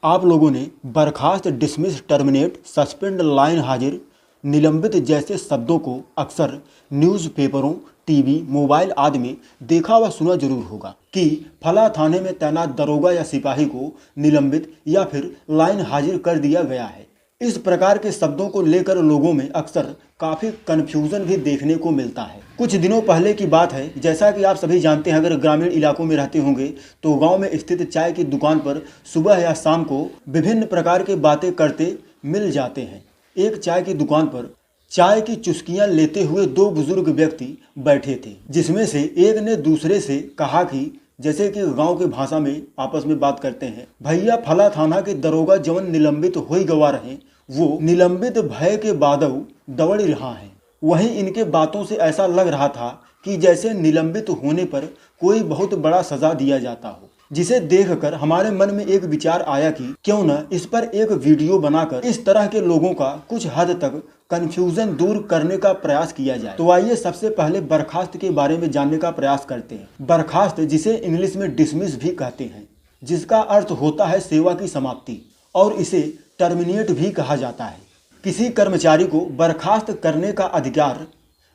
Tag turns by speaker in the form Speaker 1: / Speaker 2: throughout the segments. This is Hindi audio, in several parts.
Speaker 1: आप लोगों ने बर्खास्त, डिसमिस, टर्मिनेट, सस्पेंड, लाइन हाजिर, निलंबित जैसे शब्दों को अक्सर न्यूज़पेपरों, टीवी, मोबाइल आदि में देखा व सुना जरूर होगा कि फला थाने में तैनात दरोगा या सिपाही को निलंबित या फिर लाइन हाजिर कर दिया गया है। इस प्रकार के शब्दों को लेकर लोगों में अक्सर काफ़ी कन्फ्यूज़न भी देखने को मिलता है। कुछ दिनों पहले की बात है, जैसा कि आप सभी जानते हैं, अगर ग्रामीण इलाकों में रहते होंगे तो गांव में स्थित चाय की दुकान पर सुबह या शाम को विभिन्न प्रकार की बातें करते मिल जाते हैं। एक चाय की दुकान पर चाय की चुस्कियां लेते हुए दो बुजुर्ग व्यक्ति बैठे थे, जिसमें से एक ने दूसरे से कहा कि जैसे कि गांव की भाषा में आपस में बात करते हैं, भैया फला थाना के दरोगा जवन निलंबित होई गवा रहे, वो निलंबित भय के बादऊ दौड़ रहा है। वहीं इनके बातों से ऐसा लग रहा था कि जैसे निलंबित होने पर कोई बहुत बड़ा सजा दिया जाता हो, जिसे देखकर हमारे मन में एक विचार आया कि क्यों न इस पर एक वीडियो बनाकर इस तरह के लोगों का कुछ हद तक कंफ्यूजन दूर करने का प्रयास किया जाए। तो आइए सबसे पहले बर्खास्त के बारे में जानने का प्रयास करते हैं। बर्खास्त, जिसे इंग्लिश में डिसमिस भी कहते हैं, जिसका अर्थ होता है सेवा की समाप्ति, और इसे टर्मिनेट भी कहा जाता है। किसी कर्मचारी को बर्खास्त करने का अधिकार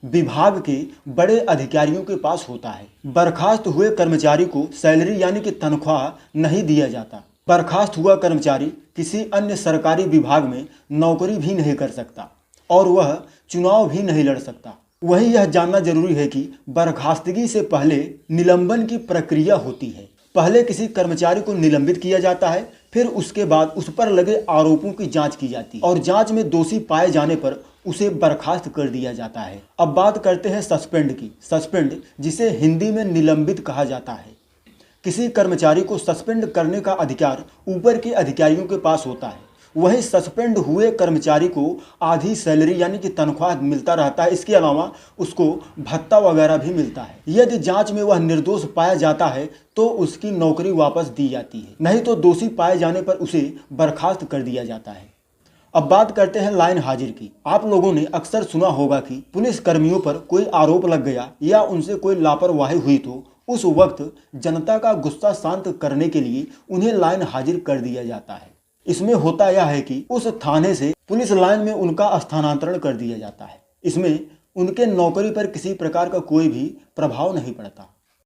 Speaker 1: विभाग के बड़े अधिकारियों के पास होता है। बर्खास्त हुए कर्मचारी को सैलरी यानी कि तनख्वाह नहीं दिया जाता। बर्खास्त हुआ कर्मचारी किसी अन्य सरकारी विभाग में नौकरी भी नहीं कर सकता और वह चुनाव भी नहीं लड़ सकता। वहीं यह जानना जरूरी है कि बर्खास्तगी से पहले निलंबन की प्रक्रिया होती है। पहले किसी कर्मचारी को निलंबित किया जाता है, फिर उसके बाद उस पर लगे आरोपों की जांच की जाती है और जांच में दोषी पाए जाने पर उसे बर्खास्त कर दिया जाता है। अब बात करते हैं सस्पेंड की। सस्पेंड, जिसे हिंदी में निलंबित कहा जाता है। किसी कर्मचारी को सस्पेंड करने का अधिकार ऊपर के अधिकारियों के पास होता है। वहीं सस्पेंड हुए कर्मचारी को आधी सैलरी यानी कि तनख्वाह मिलता रहता है। इसके अलावा उसको भत्ता वगैरह भी मिलता है। यदि जांच में वह निर्दोष पाया जाता है तो उसकी नौकरी वापस दी जाती है, नहीं तो दोषी पाए जाने पर उसे बर्खास्त कर दिया जाता है। अब बात करते हैं लाइन हाजिर की। आप लोगों ने अक्सर सुना होगा कि पुलिस कर्मियों पर कोई आरोप लग गया या उनसे कोई लापरवाही हुई तो उस वक्त जनता का गुस्सा शांत करने के लिए उन्हें लाइन हाजिर कर दिया जाता है। इसमें होता यह है कि उस थाने से पुलिस लाइन में उनका स्थानांतरण कर दिया जाता है। इसमें उनके नौकरी पर किसी प्रकार का कोई भी प्रभाव नहीं पड़ता।